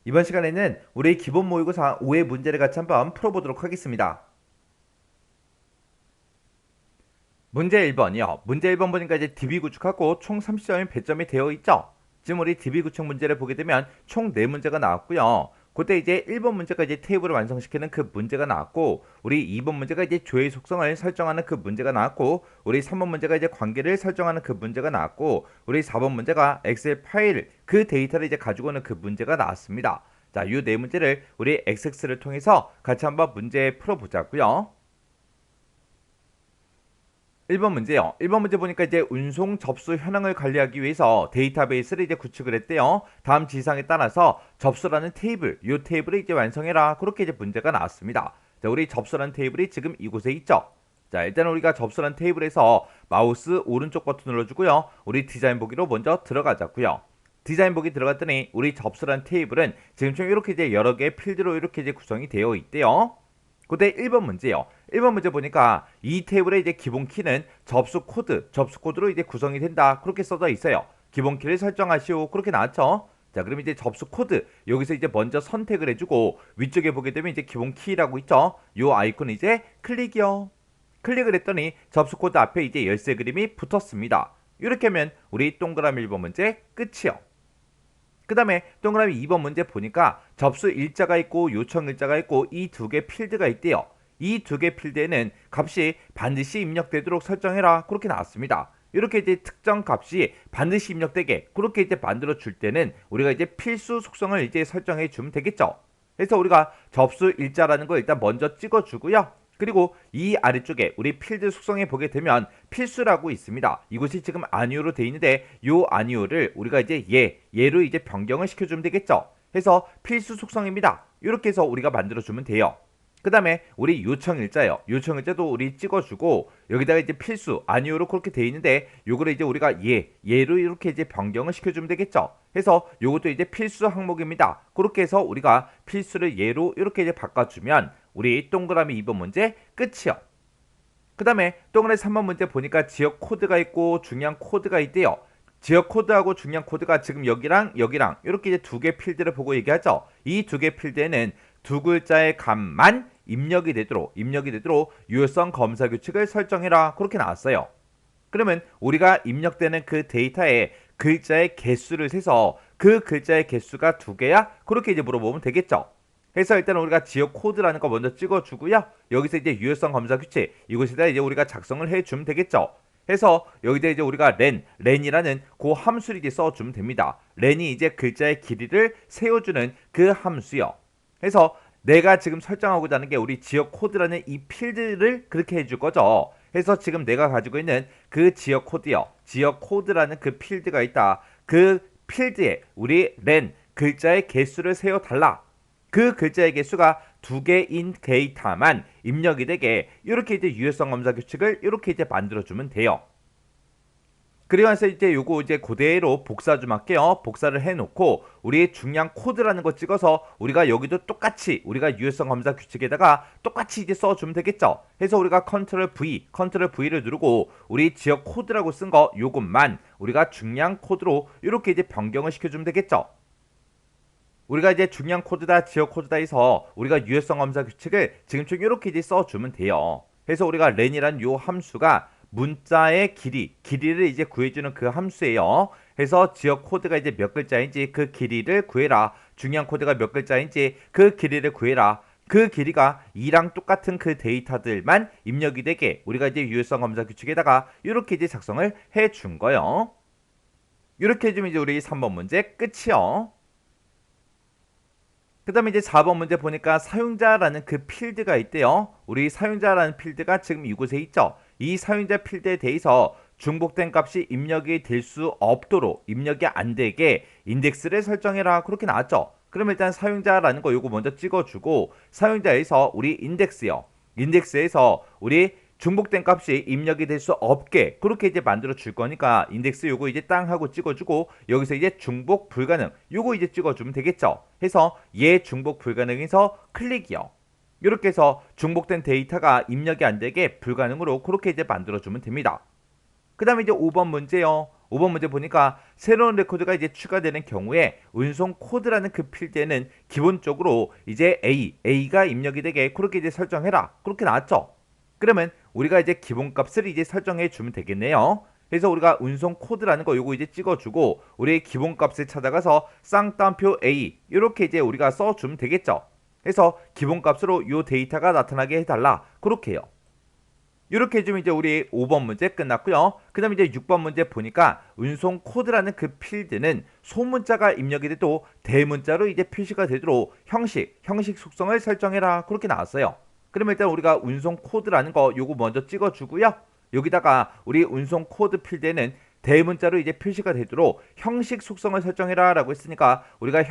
이번 시간에는 우리 기본 모의고사 5의 문제를 같이 한번 풀어보도록 하겠습니다. 문제 1번이요. 문제 1번 보니까 이제 DB 구축하고 총 30점이 배점이 되어 있죠. 지금 우리 DB 구축 문제를 보게 되면 총 4문제가 나왔고요. 그때 이제 1번 문제가 이제 테이블을 완성시키는 그 문제가 나왔고, 우리 2번 문제가 이제 조회 속성을 설정하는 그 문제가 나왔고, 우리 3번 문제가 이제 관계를 설정하는 그 문제가 나왔고, 우리 4번 문제가 엑셀 파일 그 데이터를 이제 가지고 오는 그 문제가 나왔습니다. 자, 이 4문제를 우리 XX를 통해서 같이 한번 문제 풀어보자고요. 1번 문제요. 1번 문제 보니까 이제 운송 접수 현황을 관리하기 위해서 데이터베이스를 이제 구축을 했대요. 다음 지시사항에 따라서 접수라는 테이블, 이 테이블을 이제 완성해라. 그렇게 이제 문제가 나왔습니다. 자, 우리 접수라는 테이블이 지금 이곳에 있죠. 자, 일단 우리가 접수라는 테이블에서 마우스 오른쪽 버튼 눌러주고요. 우리 디자인 보기로 먼저 들어가자고요. 디자인 보기 들어갔더니 우리 접수라는 테이블은 지금 좀 이렇게 이제 여러 개의 필드로 이렇게 이제 구성이 되어 있대요. 그때 1번 문제요. 1번 문제 보니까 이 테이블의 이제 기본 키는 접수 코드로 이제 구성이 된다. 그렇게 써져 있어요. 기본 키를 설정하시오. 그렇게 나왔죠. 자, 그럼 이제 접수 코드 여기서 이제 먼저 선택을 해주고 위쪽에 보게 되면 이제 기본 키라고 있죠. 요 아이콘 이제 클릭이요. 클릭을 했더니 접수 코드 앞에 이제 열쇠 그림이 붙었습니다. 이렇게 하면 우리 동그라미 1번 문제 끝이요. 그 다음에 동그라미 2번 문제 보니까 접수 일자가 있고 요청 일자가 있고 이 두 개 필드가 있대요. 이 두 개 필드에는 값이 반드시 입력되도록 설정해라. 그렇게 나왔습니다. 이렇게 이제 특정 값이 반드시 입력되게 그렇게 이제 만들어 줄 때는 우리가 이제 필수 속성을 이제 설정해 주면 되겠죠. 그래서 우리가 접수 일자라는 거 일단 먼저 찍어 주고요. 그리고 이 아래쪽에 우리 필드 속성에 보게 되면 필수라고 있습니다. 이곳이 지금 아니오로 되어 있는데 이 아니오를 우리가 이제 얘로 이제 변경을 시켜주면 되겠죠. 해서 필수 속성입니다. 이렇게 해서 우리가 만들어주면 돼요. 그 다음에 우리 요청일자요. 요청일자도 우리 찍어주고 여기다가 이제 필수 아니오로 그렇게 되어 있는데 요거를 이제 우리가 얘로 이렇게 이제 변경을 시켜주면 되겠죠. 해서 요것도 이제 필수 항목입니다. 그렇게 해서 우리가 필수를 얘로 이렇게 이제 바꿔주면 우리 동그라미 2번 문제 끝이요. 그 다음에 동그라미 3번 문제 보니까 지역 코드가 있고 중량 코드가 있대요. 지역 코드하고 중량 코드가 지금 여기랑 이렇게 이제 두 개 필드를 보고 얘기하죠. 이 두 개 필드에는 두 글자의 값만 입력이 되도록 유효성 검사 규칙을 설정해라. 그렇게 나왔어요. 그러면 우리가 입력되는 그 데이터에 글자의 개수를 세서 그 글자의 개수가 두 개야? 그렇게 이제 물어보면 되겠죠. 그래서 일단 우리가 지역 코드라는 거 먼저 찍어주고요. 여기서 이제 유효성 검사 규칙 이곳에다 이제 우리가 작성을 해주면 되겠죠. 해서 여기다 이제 우리가 렌이라는 그 함수를 이제 써주면 됩니다. 렌이 이제 글자의 길이를 세워주는 그 함수요. 해서 내가 지금 설정하고자 하는 게 우리 지역 코드라는 이 필드를 그렇게 해줄 거죠. 해서 지금 내가 가지고 있는 그 지역 코드요. 지역 코드라는 그 필드가 있다. 그 필드에 우리 렌 글자의 개수를 세워달라. 그 글자의 개수가 두 개인 데이터만 입력이 되게 이렇게 이제 유효성 검사 규칙을 이렇게 이제 만들어주면 돼요. 그리고 나서 이제 요거 이제 그대로 복사 좀 할게요. 복사를 해놓고 우리 중량 코드라는 거 찍어서 우리가 여기도 똑같이 우리가 유효성 검사 규칙에다가 똑같이 이제 써주면 되겠죠. 해서 우리가 컨트롤 V를 누르고 우리 지역 코드라고 쓴 거 요것만 우리가 중량 코드로 이렇게 이제 변경을 시켜주면 되겠죠. 우리가 이제 중량 코드다 지역 코드다 해서 우리가 유효성 검사 규칙을 지금 좀 이렇게 이제 써주면 돼요. 그래서 우리가 렌이란 요 함수가 문자의 길이를 이제 구해주는 그 함수예요. 그래서 지역 코드가 이제 몇 글자인지 그 길이를 구해라. 중량 코드가 몇 글자인지 그 길이를 구해라. 그 길이가 2랑 똑같은 그 데이터들만 입력이 되게 우리가 이제 유효성 검사 규칙에다가 이렇게 이제 작성을 해준 거예요. 이렇게 해주면 이제 우리 3번 문제 끝이요. 그 다음에 이제 4번 문제 보니까 사용자라는 그 필드가 있대요. 우리 사용자라는 필드가 지금 이곳에 있죠. 이 사용자 필드에 대해서 중복된 값이 입력이 될 수 없도록 입력이 안 되게 인덱스를 설정해라. 그렇게 나왔죠. 그럼 일단 사용자라는 거 요거 먼저 찍어주고 사용자에서 우리 인덱스요. 인덱스에서 우리 중복된 값이 입력이 될 수 없게 그렇게 이제 만들어 줄 거니까 인덱스 요거 이제 땅 하고 찍어주고 여기서 이제 중복 불가능 요거 이제 찍어주면 되겠죠. 해서 얘 중복 불가능해서 클릭이요. 이렇게 해서 중복된 데이터가 입력이 안 되게 불가능으로 그렇게 이제 만들어 주면 됩니다. 그 다음에 이제 5번 문제요. 5번 문제 보니까 새로운 레코드가 이제 추가되는 경우에 운송 코드라는 그 필드에는 기본적으로 이제 A가 입력이 되게 그렇게 이제 설정해라. 그렇게 나왔죠. 그러면 우리가 이제 기본값을 이제 설정해 주면 되겠네요. 그래서 우리가 운송 코드라는 거 요거 이제 찍어주고 우리의 기본값을 찾아가서 쌍따옴표 A 이렇게 이제 우리가 써주면 되겠죠. 그래서 기본값으로 요 데이터가 나타나게 해달라. 그렇게 해요. 이렇게 해주면 이제 우리 5번 문제 끝났고요. 그 다음에 이제 6번 문제 보니까 운송 코드라는 그 필드는 소문자가 입력이 돼도 대문자로 이제 표시가 되도록 형식 속성을 설정해라. 그렇게 나왔어요. 그러면 일단 우리가 운송 코드라는 거 요거 먼저 찍어주고요. 여기다가 우리 운송 코드 필드에는 대문자로 이제 표시가 되도록 형식 속성을 설정해라 라고 했으니까 우리가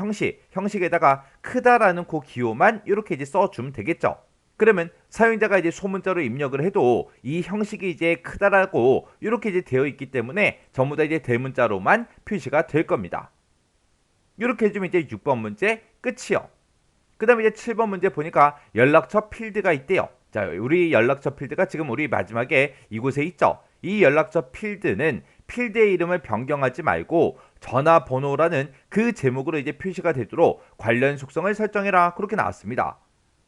형식에다가 크다라는 그 기호만 이렇게 이제 써주면 되겠죠. 그러면 사용자가 이제 소문자로 입력을 해도 이 형식이 이제 크다라고 이렇게 이제 되어 있기 때문에 전부 다 이제 대문자로만 표시가 될 겁니다. 이렇게 해주면 이제 6번 문제 끝이요. 그 다음에 이제 7번 문제 보니까 연락처 필드가 있대요. 자, 우리 연락처 필드가 지금 우리 마지막에 이곳에 있죠. 이 연락처 필드는 필드의 이름을 변경하지 말고 전화번호라는 그 제목으로 이제 표시가 되도록 관련 속성을 설정해라. 그렇게 나왔습니다.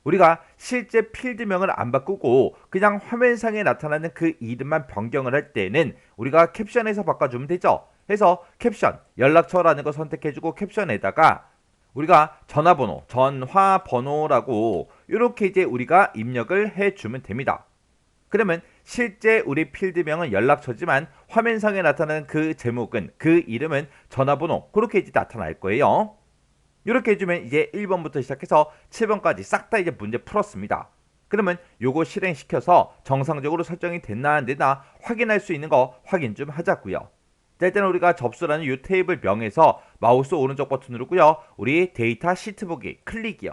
우리가 실제 필드명을 안 바꾸고 그냥 화면상에 나타나는 그 이름만 변경을 할 때는 우리가 캡션에서 바꿔주면 되죠. 해서 캡션, 연락처라는 거 선택해주고 캡션에다가 우리가 전화번호라고 이렇게 이제 우리가 입력을 해주면 됩니다. 그러면 실제 우리 필드명은 연락처지만 화면상에 나타나는 그 제목은 그 이름은 전화번호 그렇게 이제 나타날 거예요. 이렇게 해주면 이제 1번부터 시작해서 7번까지 싹 다 이제 문제 풀었습니다. 그러면 요거 실행시켜서 정상적으로 설정이 됐나 안 됐나 확인할 수 있는 거 확인 좀 하자고요. 자, 일단 우리가 접수라는 이 테이블 명에서 마우스 오른쪽 버튼 누르고요. 우리 데이터 시트 보기 클릭이요.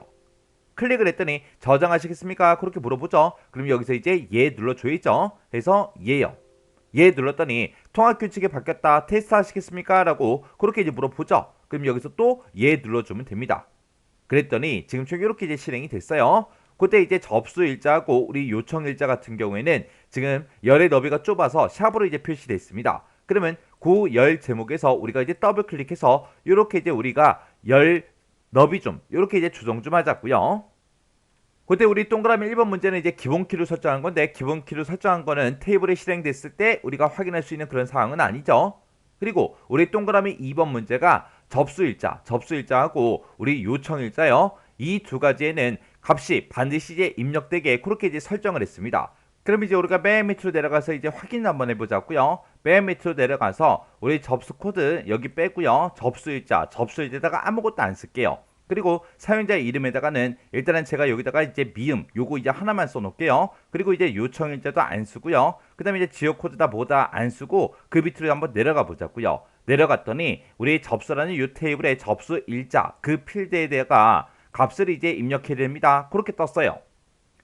클릭을 했더니 저장하시겠습니까? 그렇게 물어보죠. 그럼 여기서 이제 예 눌러줘야죠. 그래서 예요. 예 눌렀더니 통합 규칙이 바뀌었다. 테스트 하시겠습니까? 라고 그렇게 이제 물어보죠. 그럼 여기서 또 예 눌러주면 됩니다. 그랬더니 지금 총 이렇게 이제 실행이 됐어요. 그때 이제 접수 일자하고 우리 요청 일자 같은 경우에는 지금 열의 너비가 좁아서 샵으로 이제 표시됐습니다. 그러면 그 열 제목에서 우리가 이제 더블 클릭해서 이렇게 이제 우리가 열 너비 좀 이렇게 이제 조정 좀 하자고요. 그때 우리 동그라미 1번 문제는 이제 기본키를 설정한 건데 기본키를 설정한 거는 테이블에 실행됐을 때 우리가 확인할 수 있는 그런 상황은 아니죠. 그리고 우리 동그라미 2번 문제가 접수일자하고 우리 요청일자요. 이 두 가지에는 값이 반드시 이제 입력되게 그렇게 이제 설정을 했습니다. 그럼 이제 우리가 맨 밑으로 내려가서 이제 확인 한번 해보자고요. 맨 밑으로 내려가서 우리 접수 코드 여기 빼고요. 접수일자에다가 아무것도 안 쓸게요. 그리고 사용자 이름에다가는 일단은 제가 여기다가 이제 미음 요거 이제 하나만 써놓을게요. 그리고 이제 요청일자도 안 쓰고요. 그 다음에 이제 지역 코드다 뭐다 안 쓰고 그 밑으로 한번 내려가 보자고요. 내려갔더니 우리 접수라는 이 테이블의 접수일자 그 필드에다가 값을 이제 입력해야 됩니다. 그렇게 떴어요.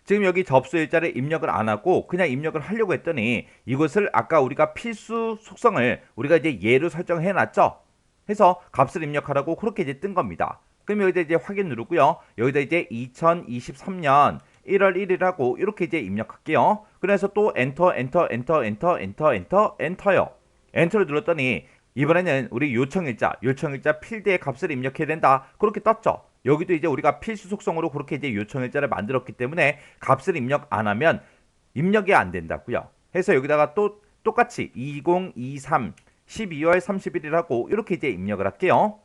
지금 여기 접수일자를 입력을 안 하고 그냥 입력을 하려고 했더니 이것을 아까 우리가 필수 속성을 우리가 이제 예로 설정해 놨죠. 해서 값을 입력하라고 그렇게 이제 뜬 겁니다. 그럼 여기다 이제 확인 누르고요. 여기다 이제 2023년 1월 1일하고 이렇게 이제 입력할게요. 그래서 또 엔터요. 엔터를 눌렀더니 이번에는 우리 요청일자 필드의 값을 입력해야 된다. 그렇게 떴죠. 여기도 이제 우리가 필수 속성으로 그렇게 이제 요청일자를 만들었기 때문에 값을 입력 안 하면 입력이 안 된다고요. 해서 여기다가 또 똑같이 2023 12월 31일하고 이렇게 이제 입력을 할게요.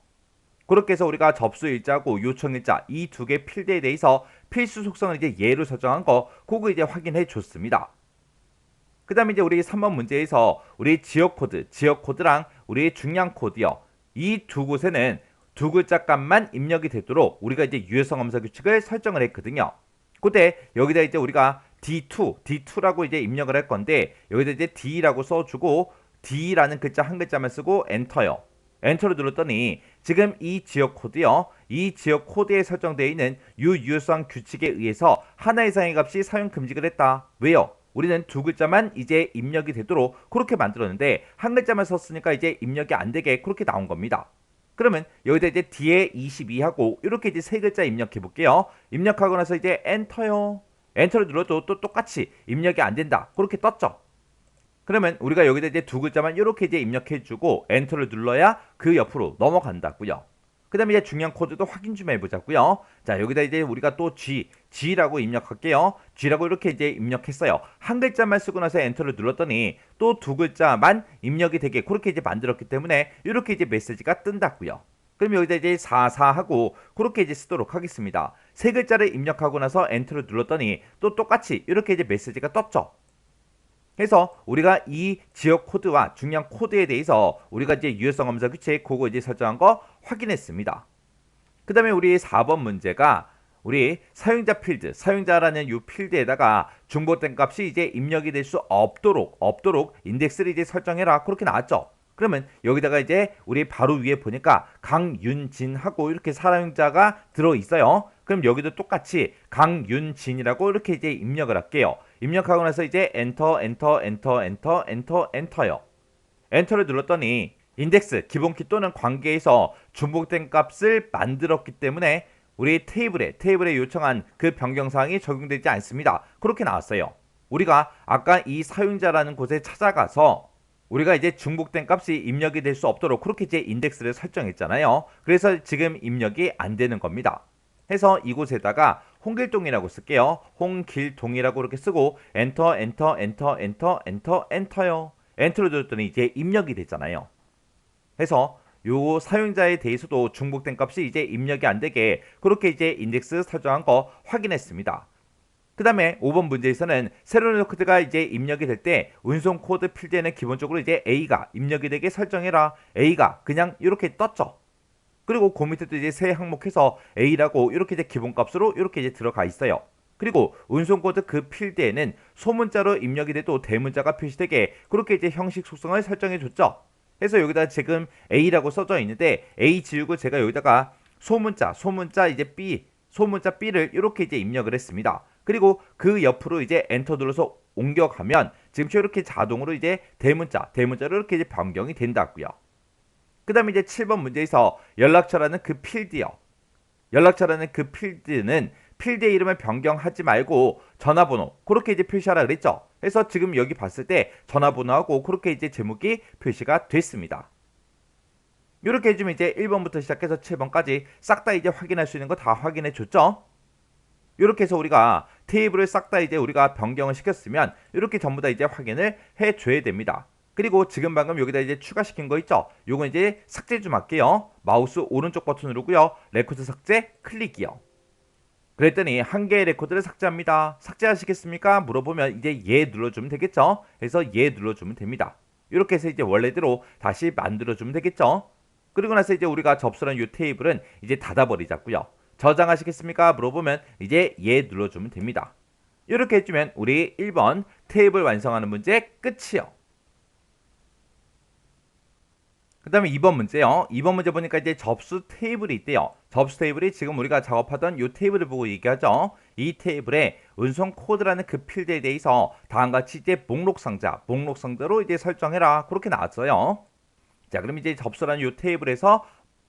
그렇게 해서 우리가 접수일자하고 요청일자 이 두 개 필드에 대해서 필수 속성을 이제 예로 설정한 거 그거 이제 확인해 줬습니다. 그 다음에 이제 우리 3번 문제에서 우리 지역 코드랑 우리 중량 코드요. 이 두 곳에는 두 글자 값만 입력이 되도록 우리가 이제 유효성 검사 규칙을 설정을 했거든요. 그때 여기다 이제 우리가 D2라고 이제 입력을 할 건데 여기다 이제 D라고 써주고 D라는 글자 한 글자만 쓰고 엔터요. 엔터를 눌렀더니 지금 이 지역 코드요. 이 지역 코드에 설정되어 있는 유효성 규칙에 의해서 하나 이상의 값이 사용 금지를 했다. 왜요? 우리는 두 글자만 이제 입력이 되도록 그렇게 만들었는데 한 글자만 썼으니까 이제 입력이 안 되게 그렇게 나온 겁니다. 그러면 여기다 이제 뒤에 22하고 이렇게 이제 세 글자 입력해 볼게요. 입력하고 나서 이제 엔터요. 엔터를 눌러도 또 똑같이 입력이 안 된다. 그렇게 떴죠. 그러면 우리가 여기다 이제 두 글자만 이렇게 이제 입력해주고 엔터를 눌러야 그 옆으로 넘어간다고요. 그 다음에 이제 중요한 코드도 확인 좀 해보자고요. 자, 여기다 이제 우리가 또 G라고 입력할게요. G라고 이렇게 이제 입력했어요. 한 글자만 쓰고 나서 엔터를 눌렀더니 또 두 글자만 입력이 되게 그렇게 이제 만들었기 때문에 이렇게 이제 메시지가 뜬다고요. 그럼 여기다 이제 44하고 그렇게 이제 쓰도록 하겠습니다. 세 글자를 입력하고 나서 엔터를 눌렀더니 또 똑같이 이렇게 이제 메시지가 떴죠. 그래서 우리가 이 지역 코드와 중요한 코드에 대해서 우리가 이제 유효성 검사 규칙 그거 이제 설정한 거 확인했습니다. 그 다음에 우리 4번 문제가 우리 사용자 필드, 사용자라는 이 필드에다가 중복된 값이 이제 입력이 될 수 없도록 인덱스를 이제 설정해라 그렇게 나왔죠. 그러면 여기다가 이제 우리 바로 위에 보니까 강윤진하고 이렇게 사용자가 들어있어요. 그럼 여기도 똑같이 강윤진이라고 이렇게 이제 입력을 할게요. 입력하고 나서 이제 엔터요. 엔터를 눌렀더니 인덱스, 기본키 또는 관계에서 중복된 값을 만들었기 때문에 우리 테이블에 요청한 그 변경사항이 적용되지 않습니다. 그렇게 나왔어요. 우리가 아까 이 사용자라는 곳에 찾아가서 우리가 이제 중복된 값이 입력이 될 수 없도록 그렇게 이제 인덱스를 설정했잖아요. 그래서 지금 입력이 안 되는 겁니다. 해서 이곳에다가 홍길동이라고 쓸게요. 홍길동이라고 이렇게 쓰고 엔터요. 엔터를 눌렀더니 이제 입력이 됐잖아요. 해서 요 사용자에 대해서도 중복된 값이 이제 입력이 안 되게 그렇게 이제 인덱스 설정한 거 확인했습니다. 그 다음에 5번 문제에서는 세로로 코드가 이제 입력이 될 때 운송 코드 필드에는 기본적으로 이제 A가 입력이 되게 설정해라. A가 그냥 이렇게 떴죠. 그리고 그 밑에도 이제 세 항목해서 A라고 이렇게 이제 기본값으로 이렇게 이제 들어가 있어요. 그리고 운송 코드 그 필드에는 소문자로 입력이 돼도 대문자가 표시되게 그렇게 이제 형식 속성을 설정해 줬죠. 그래서 여기다 지금 A라고 써져 있는데 A 지우고 제가 여기다가 소문자 이제 B, 소문자 B를 이렇게 이제 입력을 했습니다. 그리고 그 옆으로 이제 엔터 눌러서 옮겨가면 지금 이렇게 자동으로 이제 대문자로 이렇게 이제 변경이 된다고요. 그 다음에 이제 7번 문제에서 연락처라는 그 필드요. 연락처라는 그 필드는 필드의 이름을 변경하지 말고 전화번호 그렇게 이제 표시하라 그랬죠. 그래서 지금 여기 봤을 때 전화번호하고 그렇게 이제 제목이 표시가 됐습니다. 이렇게 해주면 이제 1번부터 시작해서 7번까지 싹 다 이제 확인할 수 있는 거 다 확인해 줬죠. 이렇게 해서 우리가 테이블을 싹 다 이제 우리가 변경을 시켰으면 이렇게 전부 다 이제 확인을 해 줘야 됩니다. 그리고 지금 방금 여기다 이제 추가시킨 거 있죠? 요거 이제 삭제 좀 할게요. 마우스 오른쪽 버튼 누르고요. 레코드 삭제 클릭이요. 그랬더니 한 개의 레코드를 삭제합니다. 삭제하시겠습니까? 물어보면 이제 예 눌러주면 되겠죠? 그래서 예 눌러주면 됩니다. 이렇게 해서 이제 원래대로 다시 만들어주면 되겠죠? 그리고 나서 이제 우리가 접수한 이 테이블은 이제 닫아버리자고요. 저장하시겠습니까? 물어보면 이제 예 눌러주면 됩니다. 이렇게 해주면 우리 1번 테이블 완성하는 문제 끝이요. 그 다음에 2번 문제요. 2번 문제 보니까 이제 접수 테이블이 있대요. 접수 테이블이 지금 우리가 작업하던 이 테이블을 보고 얘기하죠. 이 테이블에 운송 코드라는 그 필드에 대해서 다음과 같이 이제 목록 상자로 이제 설정해라. 그렇게 나왔어요. 자, 그럼 이제 접수라는 이 테이블에서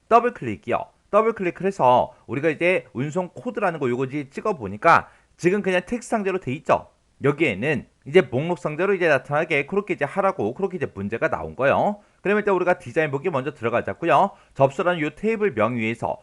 더블 클릭이요. 더블 클릭을 해서 우리가 이제 운송 코드라는 거 요거 이제 찍어 보니까 지금 그냥 텍스트 상자로 돼 있죠. 여기에는 이제 목록 상자로 이제 나타나게 그렇게 이제 하라고 그렇게 이제 문제가 나온 거예요. 그러면 일단 우리가 디자인 보기 먼저 들어가자고요. 접수라는 이 테이블 명 위에서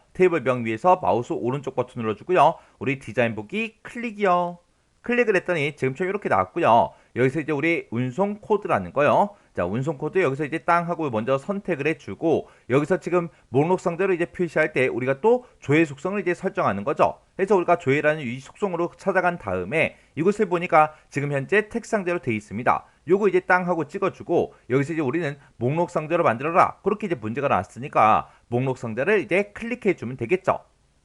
마우스 오른쪽 버튼 눌러주고요. 우리 디자인 보기 클릭이요. 클릭을 했더니 지금처럼 이렇게 나왔고요. 여기서 이제 우리 운송 코드라는 거요. 자, 운송 코드 여기서 이제 땅 하고 먼저 선택을 해주고 여기서 지금 목록 상자로 이제 표시할 때 우리가 또 조회 속성을 이제 설정하는 거죠. 그래서 우리가 조회라는 이 속성으로 찾아간 다음에 이곳을 보니까 지금 현재 텍스트 상자로 되어 있습니다. 요거 이제 땅 하고 찍어주고 여기서 이제 우리는 목록 상자로 만들어라. 그렇게 이제 문제가 나왔으니까 목록 상자를 이제 클릭해주면 되겠죠.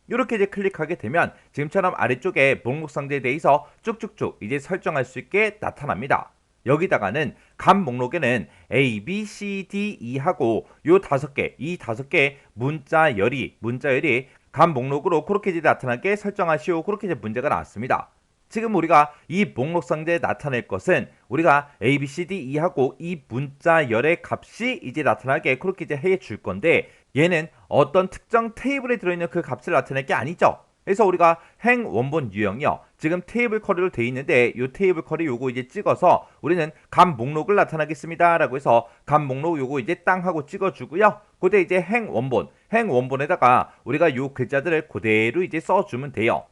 이렇게 이제 클릭하게 되면 지금처럼 아래쪽에 목록 상자에 대해서 쭉쭉쭉 이제 설정할 수 있게 나타납니다. 여기다가는 간 목록에는 A, B, C, D, E 하고 이 5개 문자열이 간 목록으로 그렇게 이제 나타나게 설정하시오. 그렇게 이제 문제가 나왔습니다. 지금 우리가 이 목록 상자에 나타낼 것은 우리가 A, B, C, D, E 하고 이 문자열의 값이 이제 나타나게 그렇게 이제 해 줄 건데 얘는 어떤 특정 테이블에 들어있는 그 값을 나타낼 게 아니죠. 그래서 우리가 행 원본 유형이요. 지금 테이블 커리로 돼 있는데 이 테이블 커리 요거 이제 찍어서 우리는 값 목록을 나타나겠습니다라고 해서 값 목록 요거 이제 땅 하고 찍어주고요. 그때 이제 행 원본에다가 우리가 요 글자들을 그대로 이제 써주면 돼요.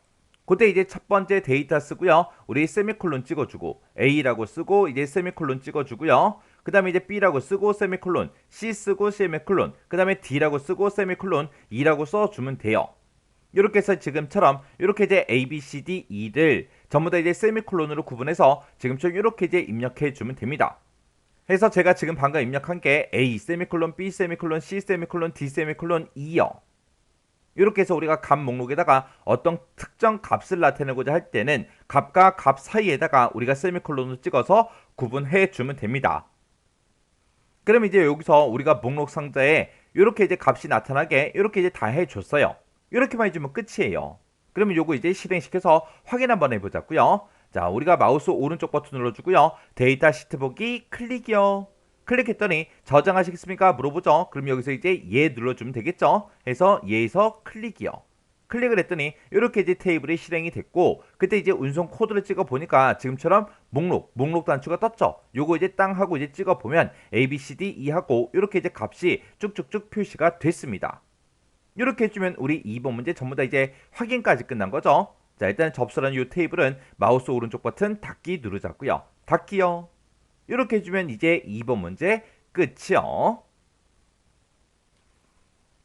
그때 이제 첫 번째 데이터 쓰고요. 우리 세미콜론 찍어주고 A라고 쓰고 이제 세미콜론 찍어주고요. 그 다음에 이제 B라고 쓰고 세미콜론, C 쓰고 세미콜론, 그 다음에 D라고 쓰고 세미콜론, E라고 써주면 돼요. 이렇게 해서 지금처럼 이렇게 이제 A, B, C, D, E를 전부 다 이제 세미콜론으로 구분해서 지금처럼 이렇게 이제 입력해 주면 됩니다. 그래서 제가 지금 방금 입력한 게 A 세미콜론, B 세미콜론, C 세미콜론, D 세미콜론, E요. 이렇게 해서 우리가 값 목록에다가 어떤 특정 값을 나타내고자 할 때는 값과 값 사이에다가 우리가 세미콜론을 찍어서 구분해 주면 됩니다. 그럼 이제 여기서 우리가 목록 상자에 이렇게 이제 값이 나타나게 이렇게 이제 다 해줬어요. 이렇게만 해주면 끝이에요. 그러면 요거 이제 실행시켜서 확인 한번 해보자고요. 자, 우리가 마우스 오른쪽 버튼 눌러주고요. 데이터 시트 보기 클릭이요. 클릭했더니 저장하시겠습니까? 물어보죠. 그럼 여기서 이제 예 눌러주면 되겠죠. 해서 예에서 클릭이요. 클릭을 했더니 이렇게 이제 테이블이 실행이 됐고 그때 이제 운송 코드를 찍어 보니까 지금처럼 목록 단추가 떴죠. 요거 이제 땅 하고 이제 찍어 보면 A, B, C, D, E 하고 이렇게 이제 값이 쭉쭉쭉 표시가 됐습니다. 이렇게 해주면 우리 2번 문제 전부 다 이제 확인까지 끝난 거죠. 자, 일단 접수라는 이 테이블은 마우스 오른쪽 버튼 닫기 누르자고요. 닫기요. 이렇게 해주면 이제 2번 문제 끝이요.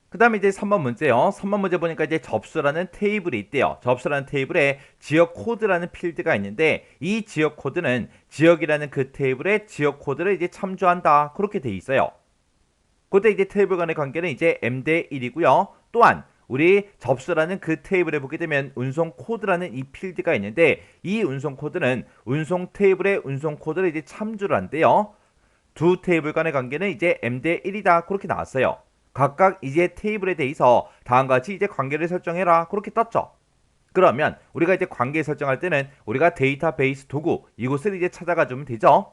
그 다음에 이제 3번 문제요. 3번 문제 보니까 이제 접수라는 테이블이 있대요. 접수라는 테이블에 지역 코드라는 필드가 있는데 이 지역 코드는 지역이라는 그 테이블의 지역 코드를 이제 참조한다. 그렇게 돼 있어요. 그때 이제 테이블 간의 관계는 이제 m 대 1이고요. 또한 우리 접수라는 그 테이블에 보게 되면 운송 코드라는 이 필드가 있는데 이 운송 코드는 운송 테이블의 운송 코드를 이제 참조를 한대요. 두 테이블 간의 관계는 이제 m 대 1이다. 그렇게 나왔어요. 각각 이제 테이블에 대해서 다음과 같이 이제 관계를 설정해라. 그렇게 떴죠. 그러면 우리가 이제 관계 설정할 때는 우리가 데이터베이스 도구 이곳을 이제 찾아가 주면 되죠.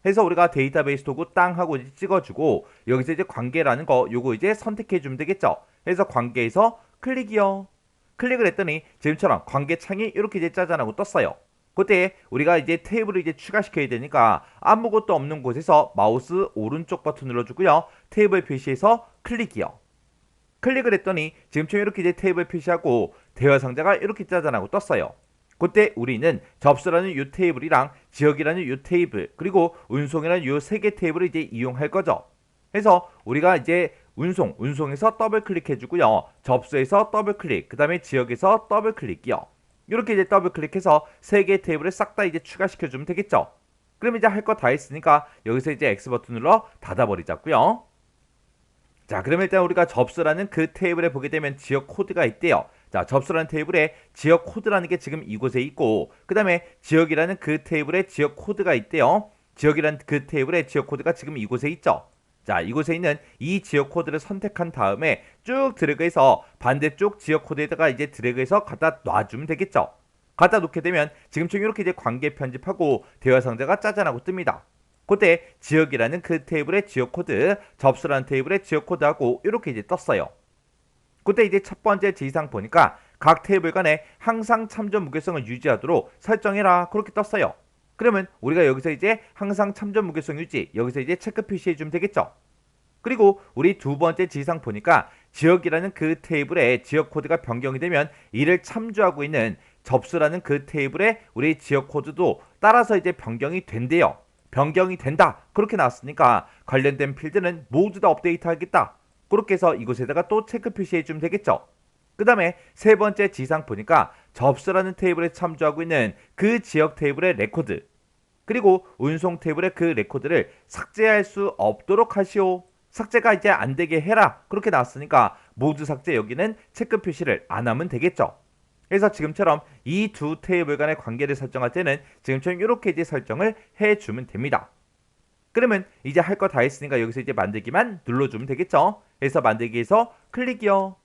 해서 우리가 데이터베이스 도구 땅 하고 이제 찍어주고 여기서 이제 관계라는 거 요거 이제 선택해 주면 되겠죠. 해서 관계에서 클릭이요. 클릭을 했더니 지금처럼 관계 창이 이렇게 이제 짜잔하고 떴어요. 그때 우리가 이제 테이블을 이제 추가시켜야 되니까 아무것도 없는 곳에서 마우스 오른쪽 버튼 눌러주고요. 테이블 표시에서 클릭이요. 클릭을 했더니 지금처럼 이렇게 이제 테이블 표시하고 대화 상자가 이렇게 짜잔하고 떴어요. 그때 우리는 접수라는 이 테이블이랑 지역이라는 이 테이블 그리고 운송이라는 이 세 개 테이블을 이제 이용할 거죠. 그래서 우리가 이제 운송에서 더블 클릭해 주고요. 접수에서 더블 클릭, 그 다음에 지역에서 더블 클릭이요. 이렇게 이제 더블 클릭해서 세 개 테이블을 싹 다 이제 추가시켜 주면 되겠죠. 그럼 이제 할 거 다 했으니까 여기서 이제 X 버튼 눌러 닫아버리자고요. 자, 그럼 일단 우리가 접수라는 그 테이블에 보게 되면 지역 코드가 있대요. 자, 접수라는 테이블에 지역 코드라는 게 지금 이곳에 있고 그 다음에 지역이라는 그 테이블에 지역 코드가 있대요. 지역이라는 그 테이블에 지역 코드가 지금 이곳에 있죠. 자, 이곳에 있는 이 지역 코드를 선택한 다음에 쭉 드래그해서 반대쪽 지역 코드에다가 이제 드래그해서 갖다 놔주면 되겠죠. 갖다 놓게 되면 지금처럼 이렇게 이제 관계 편집하고 대화 상자가 짜잔하고 뜹니다. 그때 지역이라는 그 테이블의 지역 코드, 접수라는 테이블의 지역 코드하고 이렇게 이제 떴어요. 그때 이제 첫 번째 지시사항 보니까 각 테이블 간에 항상 참조 무게성을 유지하도록 설정해라. 그렇게 떴어요. 그러면 우리가 여기서 이제 항상 참조 무게성 유지, 여기서 이제 체크 표시해 주면 되겠죠. 그리고 우리 두 번째 지시사항 보니까 지역이라는 그 테이블의 지역 코드가 변경이 되면 이를 참조하고 있는 접수라는 그 테이블의 우리 지역 코드도 따라서 이제 변경이 된대요. 변경이 된다. 그렇게 나왔으니까 관련된 필드는 모두 다 업데이트하겠다. 그렇게 해서 이곳에다가 또 체크 표시해 주면 되겠죠. 그 다음에 세 번째 지상 보니까 접수라는 테이블에 참조하고 있는 그 지역 테이블의 레코드 그리고 운송 테이블의 그 레코드를 삭제할 수 없도록 하시오. 삭제가 이제 안 되게 해라. 그렇게 나왔으니까 모두 삭제 여기는 체크 표시를 안 하면 되겠죠. 그래서 지금처럼 이 두 테이블 간의 관계를 설정할 때는 지금처럼 이렇게 이제 설정을 해주면 됩니다. 그러면 이제 할 거 다 했으니까 여기서 이제 만들기만 눌러주면 되겠죠. 그래서 만들기에서 클릭이요.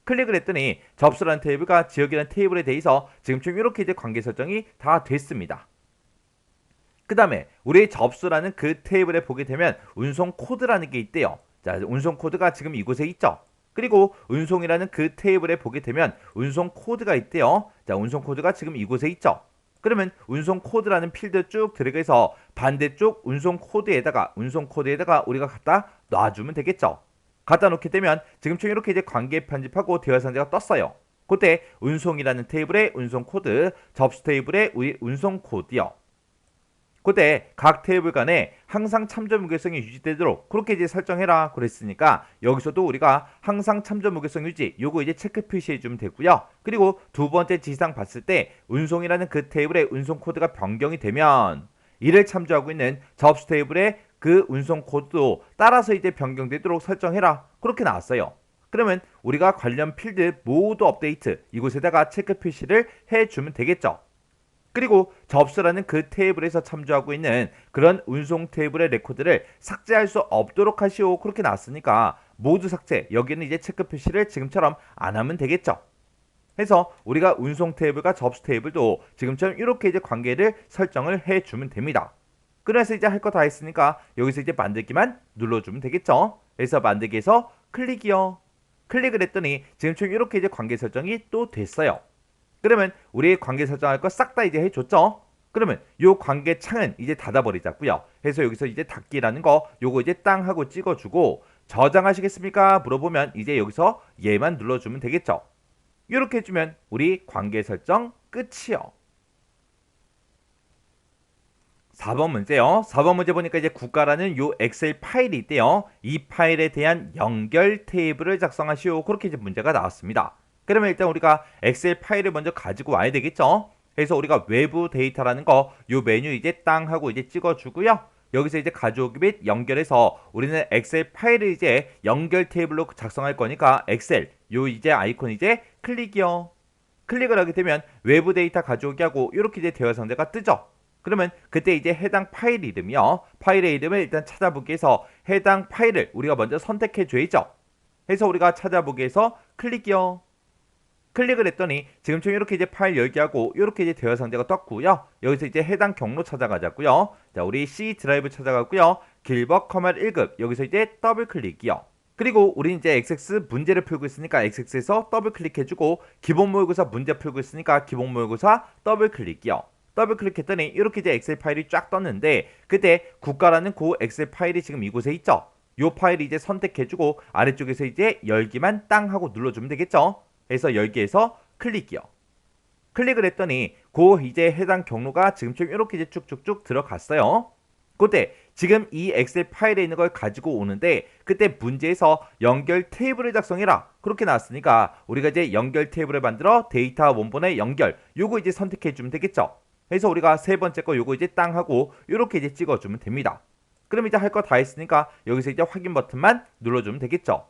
클릭을 했더니 접수라는 테이블과 지역이라는 테이블에 대해서 지금처럼 이렇게 이제 관계 설정이 다 됐습니다. 그 다음에 우리 접수라는 그 테이블에 보게 되면 운송 코드라는 게 있대요. 자, 운송 코드가 지금 이곳에 있죠. 그리고 운송이라는 그 테이블에 보게 되면 운송 코드가 있대요. 자, 운송 코드가 지금 이곳에 있죠. 그러면 운송 코드라는 필드 쭉 들어가서 반대쪽 운송 코드에다가 우리가 갖다 놔주면 되겠죠. 갖다 놓게 되면 지금처럼 이렇게 이제 관계 편집하고 대화 상자가 떴어요. 그때 운송이라는 테이블에 운송 코드, 접수 테이블에 우리 운송 코드요. 그때 각 테이블 간에 항상 참조 무게성이 유지되도록 그렇게 이제 설정해라 그랬으니까 여기서도 우리가 항상 참조 무게성 유지 요거 이제 체크 표시해 주면 되고요. 그리고 두 번째 지시사항 봤을 때 운송이라는 그 테이블의 운송 코드가 변경이 되면 이를 참조하고 있는 접수 테이블의 그 운송 코드도 따라서 이제 변경되도록 설정해라 그렇게 나왔어요. 그러면 우리가 관련 필드 모두 업데이트 이곳에다가 체크 표시를 해주면 되겠죠. 그리고 접수라는 그 테이블에서 참조하고 있는 그런 운송 테이블의 레코드를 삭제할 수 없도록 하시오 그렇게 나왔으니까 모두 삭제 여기는 이제 체크 표시를 지금처럼 안 하면 되겠죠. 해서 우리가 운송 테이블과 접수 테이블도 지금처럼 이렇게 이제 관계를 설정을 해주면 됩니다. 그래서 이제 할 거 다 했으니까 여기서 이제 만들기만 눌러주면 되겠죠. 그래서 만들기에서 클릭이요. 클릭을 했더니 지금처럼 이렇게 이제 관계 설정이 또 됐어요. 그러면 우리 관계 설정할 거 싹 다 이제 해줬죠. 그러면 요 관계 창은 이제 닫아버리자고요. 그래서 여기서 이제 닫기라는 거 요거 이제 땅 하고 찍어주고 저장하시겠습니까? 물어보면 이제 여기서 얘만 눌러주면 되겠죠. 이렇게 해주면 우리 관계 설정 끝이요. 4번 문제요. 4번 문제 보니까 이제 국가라는 요 엑셀 파일이 있대요. 이 파일에 대한 연결 테이블을 작성하시오. 그렇게 이제 문제가 나왔습니다. 그러면 일단 우리가 엑셀 파일을 먼저 가지고 와야 되겠죠. 그래서 우리가 외부 데이터라는 거 요 메뉴 이제 땅 하고 이제 찍어주고요. 여기서 이제 가져오기 및 연결해서 우리는 엑셀 파일을 이제 연결 테이블로 작성할 거니까 엑셀 요 이제 아이콘 이제 클릭이요. 클릭을 하게 되면 외부 데이터 가져오기 하고 이렇게 이제 대화 상자가 뜨죠. 그러면 그때 이제 해당 파일 이름이요. 파일의 이름을 일단 찾아보기 위해서 해당 파일을 우리가 먼저 선택해 줘야죠. 해서 우리가 찾아보기 위해서 클릭이요. 클릭을 했더니 지금처럼 이렇게 이제 파일 열기하고 이렇게 이제 대화 상자가 떴고요. 여기서 이제 해당 경로 찾아가자고요. 자, 우리 C 드라이브 찾아가고요. 길벗 커널 1급 여기서 이제 더블 클릭이요. 그리고 우리 이제 XX 문제를 풀고 있으니까 XX에서 더블 클릭해주고 기본 모의고사 문제 풀고 있으니까 기본 모의고사 더블 클릭이요. 더블 클릭했더니 이렇게 이제 엑셀 파일이 쫙 떴는데 그때 국가라는 그 엑셀 파일이 지금 이곳에 있죠. 요 파일 이제 선택해주고 아래쪽에서 이제 열기만 땅 하고 눌러주면 되겠죠. 그래서 열기에서 클릭이요. 클릭을 했더니 그 이제 해당 경로가 지금처럼 이렇게 이제 쭉쭉쭉 들어갔어요. 그때 지금 이 엑셀 파일에 있는 걸 가지고 오는데 그때 문제에서 연결 테이블을 작성해라 그렇게 나왔으니까 우리가 이제 연결 테이블을 만들어 데이터 원본의 연결 요거 이제 선택해 주면 되겠죠. 그래서 우리가 세 번째 거 요거 이제 땅 하고 요렇게 이제 찍어주면 됩니다. 그럼 이제 할 거 다 했으니까 여기서 이제 확인 버튼만 눌러주면 되겠죠.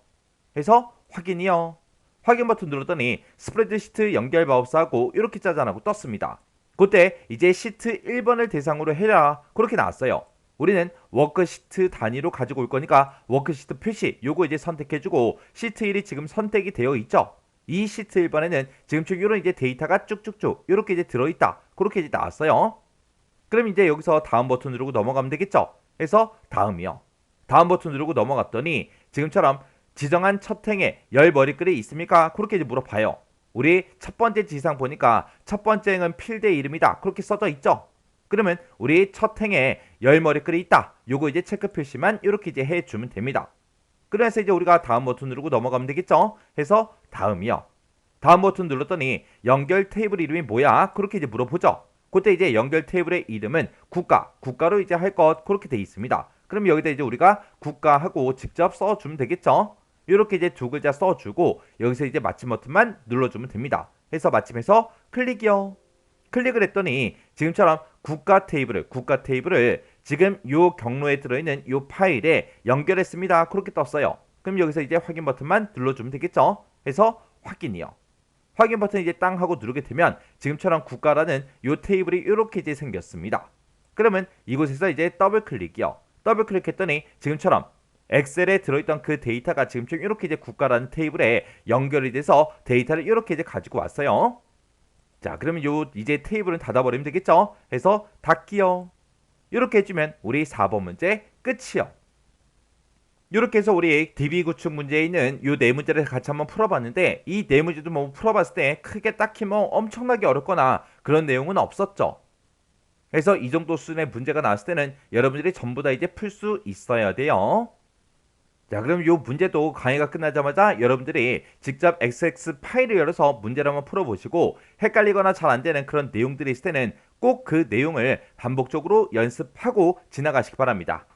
그래서 확인이요. 확인 버튼 눌렀더니 스프레드시트 연결 마우스하고 이렇게 짜잔하고 떴습니다. 그때 이제 시트 1번을 대상으로 해라 그렇게 나왔어요. 우리는 워크시트 단위로 가지고 올 거니까 워크시트 표시 요거 이제 선택해주고 시트 1이 지금 선택이 되어 있죠. 이 시트 1번에는 지금처럼 이런 이제 데이터가 쭉쭉쭉 이렇게 이제 들어있다 그렇게 이제 나왔어요. 그럼 이제 여기서 다음 버튼 누르고 넘어가면 되겠죠. 그래서 다음이요. 다음 버튼 누르고 넘어갔더니 지금처럼 지정한 첫 행에 열 머리글이 있습니까? 그렇게 이제 물어봐요. 우리 첫 번째 지상 보니까 첫 번째 행은 필드의 이름이다. 그렇게 써져 있죠. 그러면 우리 첫 행에 열 머리글이 있다. 요거 이제 체크 표시만 이렇게 이제 해주면 됩니다. 그래서 이제 우리가 다음 버튼 누르고 넘어가면 되겠죠. 해서 다음이요. 다음 버튼 눌렀더니 연결 테이블 이름이 뭐야? 그렇게 이제 물어보죠. 그때 이제 연결 테이블의 이름은 국가로 이제 할 것 그렇게 돼 있습니다. 그럼 여기다 이제 우리가 국가하고 직접 써주면 되겠죠. 이렇게 이제 두 글자 써주고 여기서 이제 마침 버튼만 눌러주면 됩니다. 해서 마침해서 클릭이요. 클릭을 했더니 지금처럼 국가 테이블을 지금 요 경로에 들어있는 요 파일에 연결했습니다. 그렇게 떴어요. 그럼 여기서 이제 확인 버튼만 눌러주면 되겠죠. 해서 확인이요. 확인 버튼 이제 땅 하고 누르게 되면 지금처럼 국가라는 요 테이블이 이렇게 이제 생겼습니다. 그러면 이곳에서 이제 더블 클릭이요. 더블 클릭했더니 지금처럼 엑셀에 들어있던 그 데이터가 지금처럼 이렇게 이제 국가라는 테이블에 연결이 돼서 데이터를 이렇게 이제 가지고 왔어요. 자, 그러면 요 이제 테이블은 닫아버리면 되겠죠? 해서 닫기요. 이렇게 해주면 우리 4번 문제 끝이요. 이렇게 해서 우리 DB 구축 문제에 있는 이 네 문제를 같이 한번 풀어봤는데 이 네 문제도 뭐 풀어봤을 때 크게 딱히 뭐 엄청나게 어렵거나 그런 내용은 없었죠. 그래서 이 정도 수준의 문제가 나왔을 때는 여러분들이 전부 다 이제 풀 수 있어야 돼요. 자, 그럼 이 문제도 강의가 끝나자마자 여러분들이 직접 XX 파일을 열어서 문제를 한번 풀어보시고 헷갈리거나 잘 안 되는 그런 내용들이 있을 때는 꼭 그 내용을 반복적으로 연습하고 지나가시기 바랍니다.